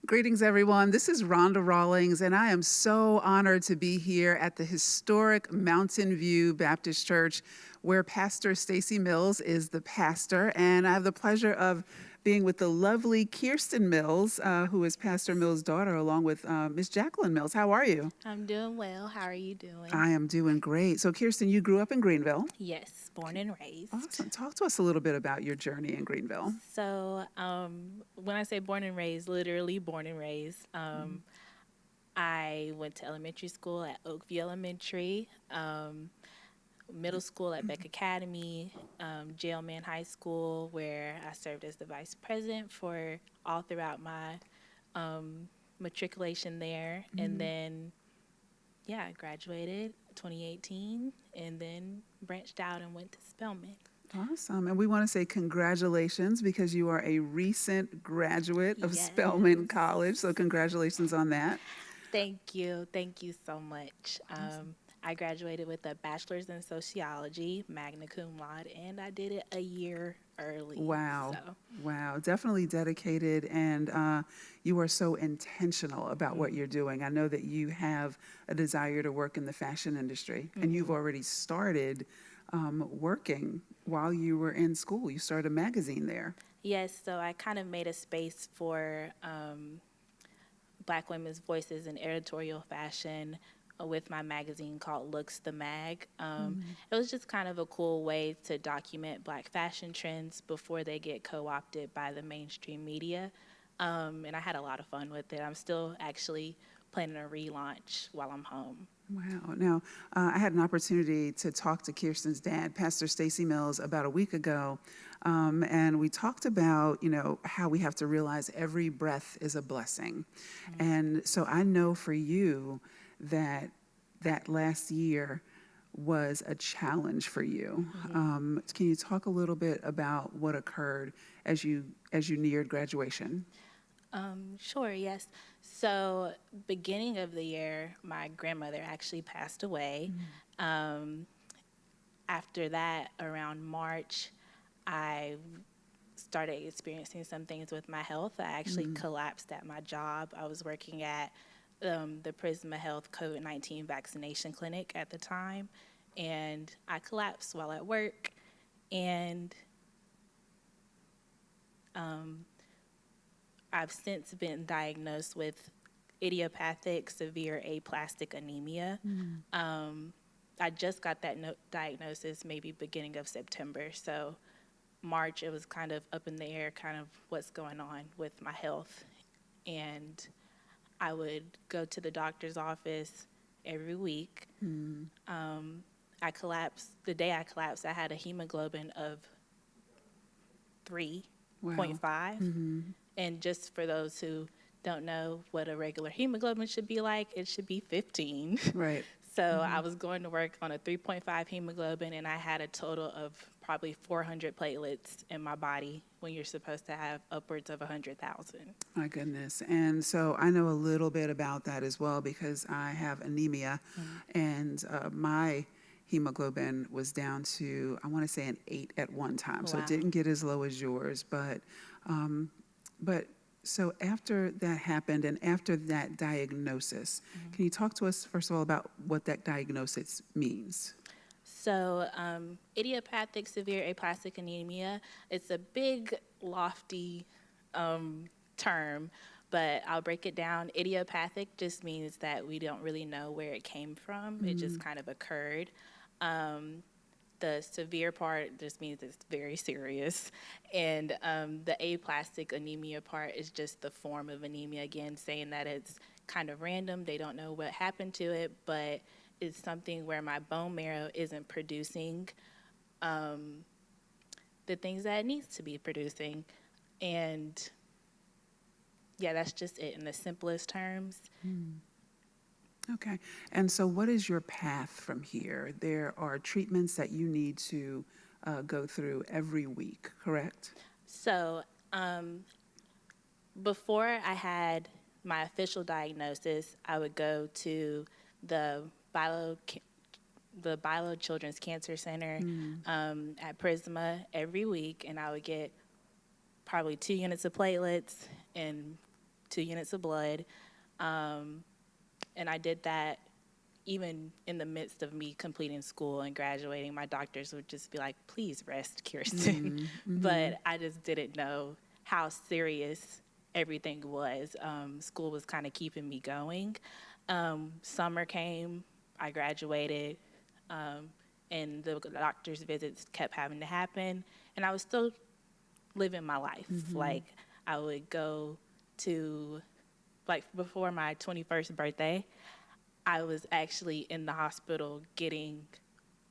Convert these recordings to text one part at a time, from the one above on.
Greetings, everyone. This is Rhonda Rawlings, and I am so honored to be here at the historic Mountain View Baptist Church, where Pastor Stacy Mills is the pastor. And I have the pleasure of being with the lovely Kiersten Mills, who is Pastor Mills' daughter, along with Miss Jacqueline Mills. How are you? I'm doing well. How are you doing? I am doing great. So, Kiersten, you grew up in Greenville. Yes, born and raised. Awesome. Talk to us a little bit about your journey in Greenville. When I say born and raised, literally born and raised, I went to elementary school at Oakview Elementary, middle school at Beck Academy, Jailman High School, where I served as the vice president for all throughout my matriculation there. And then, yeah, I graduated 2018 and then branched out and went to Spelman. Awesome. And we want to say congratulations because you are a recent graduate of Yes. Spelman College. So, congratulations on that. Thank you. Thank you so much. I graduated with a bachelor's in sociology, magna cum laude, and I did it a year early. Wow. So, Wow. Definitely dedicated. And you are so intentional about what you're doing. I know that you have a desire to work in the fashion industry, and you've already started working while you were in school. You started a magazine there. yes, so I kind of made a space for Black women's voices in editorial fashion with my magazine called Looks the Mag. It was just kind of a cool way to document Black fashion trends before they get co-opted by the mainstream media. And I had a lot of fun with it. I'm still actually planning a relaunch while I'm home. Wow. Now, I had an opportunity to talk to Kiersten's dad, Pastor Stacy Mills, about a week ago. And we talked about, how we have to realize every breath is a blessing. And so I know for you that that last year was a challenge for you. Can you talk a little bit about what occurred as you neared graduation? Sure, yes. So, beginning of the year, my grandmother actually passed away. After that, around March, I started experiencing some things with my health. I actually collapsed at my job. I was working at the Prisma Health COVID-19 vaccination clinic at the time, and I collapsed while at work. And I've since been diagnosed with idiopathic severe aplastic anemia. I just got that diagnosis maybe beginning of September. So March, it was kind of up in the air, kind of what's going on with my health. And I would go to the doctor's office every week. I collapsed. The day I collapsed, I had a hemoglobin of 3.5. And just for those who don't know what a regular hemoglobin should be like, it should be 15. Right. So I was going to work on a 3.5 hemoglobin, and I had a total of probably 400 platelets in my body when you're supposed to have upwards of 100,000. My goodness. And so I know a little bit about that as well because I have anemia and my hemoglobin was down to, I want to say, an 8 at one time. So it Wow. didn't get as low as yours. But so after that happened and after that diagnosis, can you talk to us, first of all, about what that diagnosis means? So idiopathic severe aplastic anemia, it's a big, lofty term, but I'll break it down. Idiopathic just means that we don't really know where it came from. It just kind of occurred. The severe part just means it's very serious. And the aplastic anemia part is just the form of anemia, again, saying that it's kind of random. They don't know what happened to it, but it's something where my bone marrow isn't producing the things that it needs to be producing. And yeah, that's just it in the simplest terms. Okay. And so what is your path from here? There are treatments that you need to go through every week, correct? So before I had my official diagnosis, I would go to the Bilo Children's Cancer Center at Prisma every week, and I would get probably 2 units of platelets and 2 units of blood. And I did that even in the midst of me completing school and graduating. My doctors would just be like, please rest, Kiersten. But I just didn't know how serious everything was. School was kind of keeping me going. Summer came, I graduated, and the doctor's visits kept having to happen. And I was still living my life. Like, I would go to, like, before my 21st birthday, I was actually in the hospital getting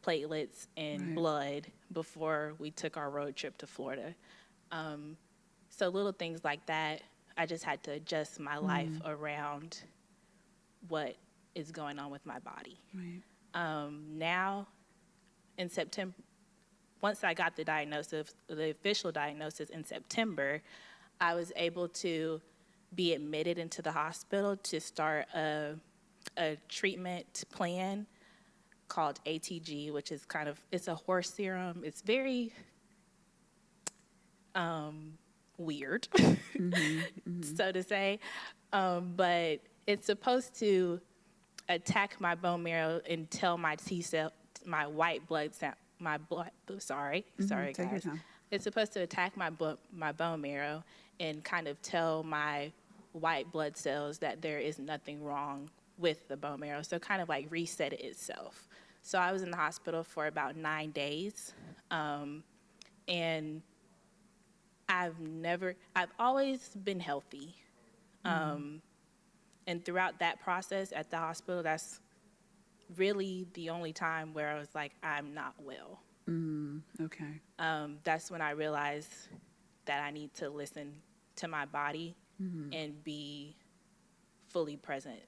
platelets and blood before we took our road trip to Florida. So little things like that, I just had to adjust my life around what is going on with my body. Now, in September, once I got the diagnosis, the official diagnosis in September, I was able to be admitted into the hospital to start a treatment plan called ATG, which is it's a horse serum. It's very weird, so to say, but it's supposed to attack my bone marrow and tell my T cell, my white blood cell, sorry Take your guys. time. It's supposed to attack my bone marrow and kind of tell my white blood cells that there is nothing wrong with the bone marrow, so kind of like reset it itself. So I was in the hospital for about 9 days, and I've always been healthy. And throughout that process at the hospital, that's really the only time where I was like, I'm not well. Okay. That's when I realized that I need to listen to my body and be fully present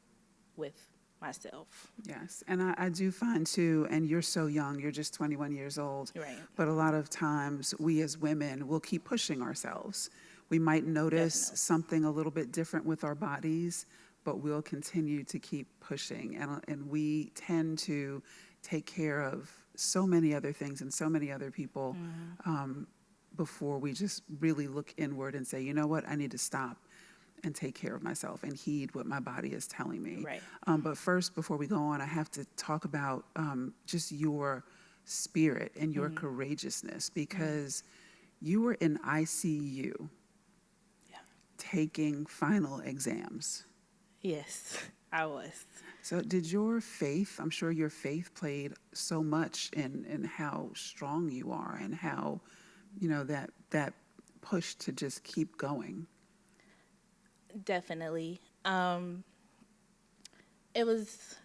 with myself. Yes. And I do find too, and you're so young, you're just 21 years old. Right. But a lot of times we as women will keep pushing ourselves. We might notice Definitely. something a little bit different with our bodies, but we'll continue to keep pushing. And we tend to take care of so many other things and so many other people before we just really look inward and say, you know what, I need to stop and take care of myself and heed what my body is telling me. Right. But first, before we go on, I have to talk about just your spirit and your courageousness, because you were in ICU taking final exams. Yes, I was. So did your faith, I'm sure your faith played so much in how strong you are and how, you know, that push to just keep going. Definitely. It was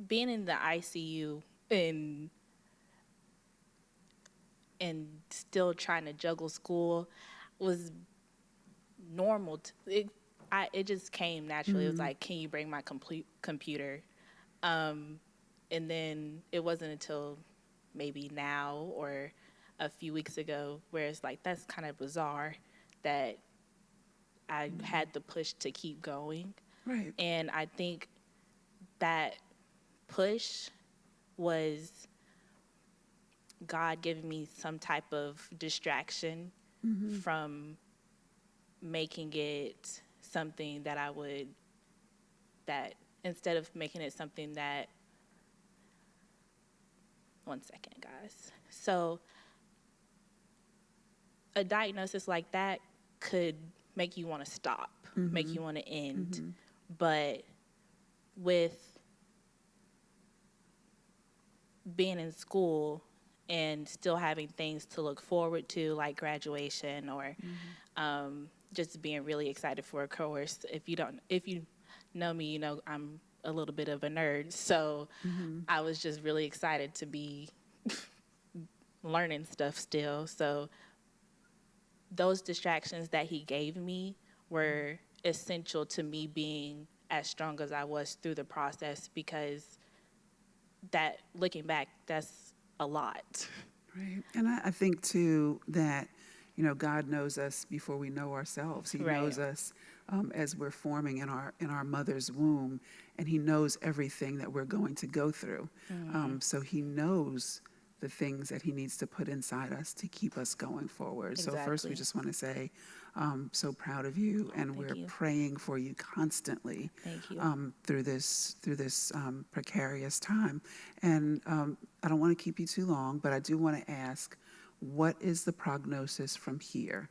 being in the ICU and still trying to juggle school was normal. It just came naturally. It was like, can you bring my computer? And then it wasn't until maybe now or a few weeks ago where it's like, that's kind of bizarre that I had the push to keep going. Right. And I think that push was God giving me some type of distraction from making it something that that instead of making it something that, one second, guys. So a diagnosis like that could make you want to stop, make you want to end. But with being in school and still having things to look forward to, like graduation or just being really excited for a course. If you know me, you know I'm a little bit of a nerd. So I was just really excited to be learning stuff still. So those distractions that he gave me were essential to me being as strong as I was through the process, because that, looking back, that's a lot. Right. And I think too that, you know, God knows us before we know ourselves. He Right. knows us as we're forming in our mother's womb, and he knows everything that we're going to go through. So he knows the things that he needs to put inside us to keep us going forward. So first, we Exactly. just want to say, so proud of you, and Thank we're you. praying for you constantly Thank you. through this precarious time. And I don't want to keep you too long, but I do want to ask, what is the prognosis from here?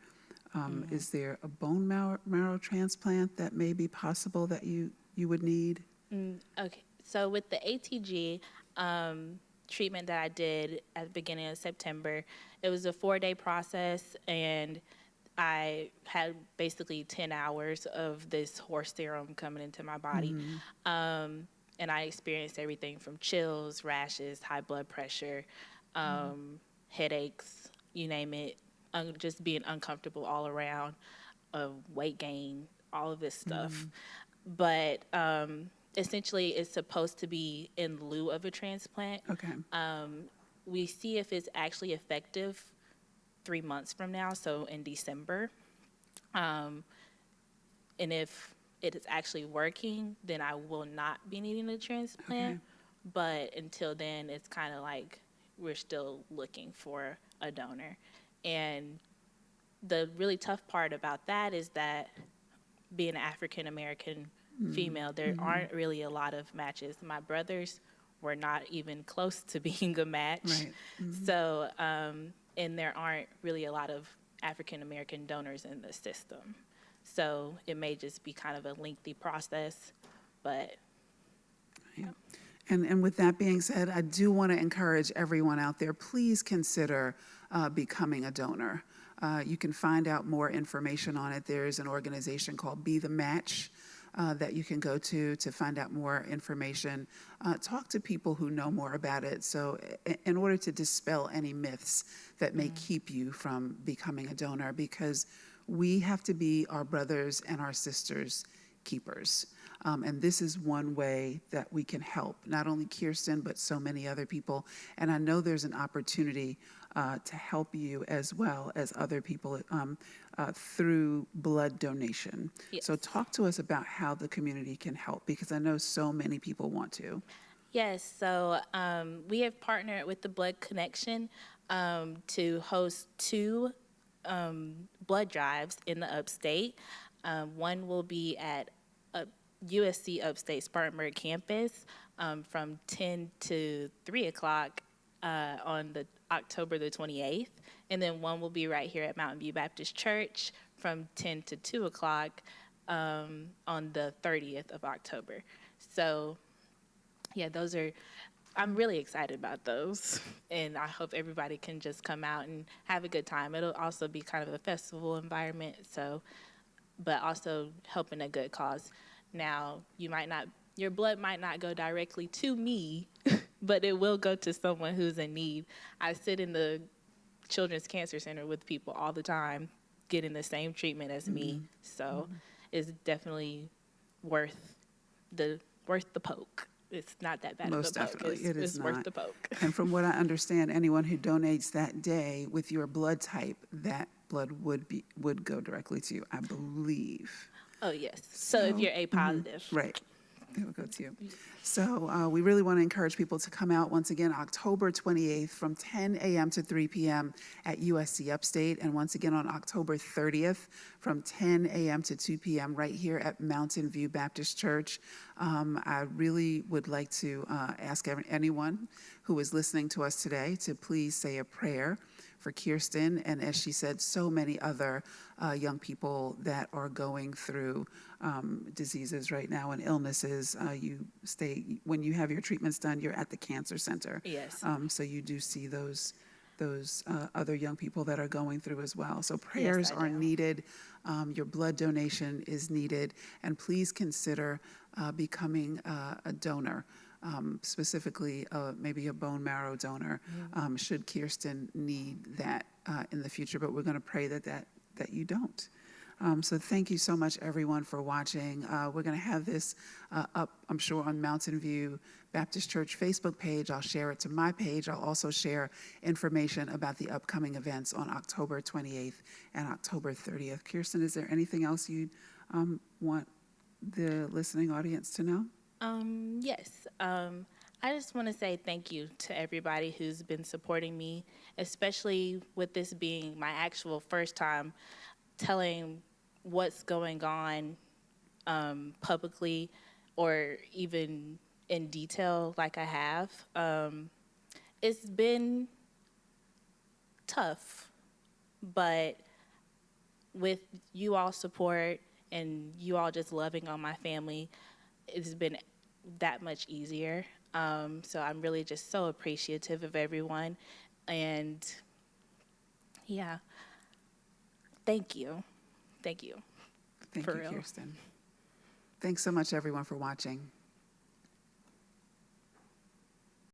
Is there a bone marrow transplant that may be possible that you would need? Okay, so with the ATG treatment that I did at the beginning of September, it was a 4-day process, and I had basically 10 hours of this horse serum coming into my body. And I experienced everything from chills, rashes, high blood pressure, headaches, you name it, just being uncomfortable all around, weight gain, all of this stuff. But essentially, it's supposed to be in lieu of a transplant. Okay. We see if it's actually effective 3 months from now, so in December. And if it is actually working, then I will not be needing a transplant. Okay. But until then, it's kind of like we're still looking for a donor. And the really tough part about that is that being an African American female, there aren't really a lot of matches. My brothers were not even close to being a match. Right. So, and there aren't really a lot of African American donors in the system. So it may just be kind of a lengthy process, but Yeah. And with that being said, I do want to encourage everyone out there, please consider becoming a donor. You can find out more information on it. There's an organization called Be the Match that you can go to find out more information. Talk to people who know more about it. So in order to dispel any myths that may keep you from becoming a donor, because we have to be our brothers and our sisters' keepers. And this is one way that we can help, not only Kiersten, but so many other people. And I know there's an opportunity to help you as well as other people through blood donation. Yes. So talk to us about how the community can help, because I know so many people want to. yes, so we have partnered with the Blood Connection to host 2 blood drives in the upstate. One will be at USC Upstate Spartanburg campus from 10 to 3 o'clock on the October the 28th. And then one will be right here at Mountain View Baptist Church from 10 to 2 o'clock on the 30th of October. So, yeah, I'm really excited about those. And I hope everybody can just come out and have a good time. It'll also be kind of a festival environment, but also helping a good cause. Now, your blood might not go directly to me, but it will go to someone who's in need. I sit in the Children's Cancer Center with people all the time getting the same treatment as me. So it's definitely worth the poke. It's not that bad Most of a poke. definitely, it is it's worth not. the poke. And from what I understand, anyone who donates that day with your blood type, that blood would go directly to you, I believe. Oh, yes. So if you're A positive. Right. It will go to you. So we really want to encourage people to come out once again, October 28th from 10 a.m. to 3 p.m. at USC Upstate. And once again on October 30th from 10 a.m. to 2 p.m. right here at Mountain View Baptist Church. I really would like to ask anyone who is listening to us today to please say a prayer for Kiersten, and as she said, so many other young people that are going through diseases right now and illnesses. When you have your treatments done, you're at the cancer center. Yes. So you do see those other young people that are going through as well. So prayers are needed. Your blood donation is needed, and please consider becoming a donor. Specifically maybe a bone marrow donor, should Kiersten need that in the future, but we're going to pray that you don't. So thank you so much, everyone, for watching. We're going to have this up, I'm sure, on Mountain View Baptist Church Facebook page. I'll share it to my page. I'll also share information about the upcoming events on October 28th and October 30th. Kiersten, is there anything else you'd want the listening audience to know? Yes. I just want to say thank you to everybody who's been supporting me, especially with this being my actual first time telling what's going on publicly or even in detail like I have. It's been tough, but with you all support and you all just loving on my family, it's been that much easier. So I'm really just so appreciative of everyone. And yeah, thank you. Thank you. Thank For you, real. Kiersten. Thanks so much, everyone, for watching.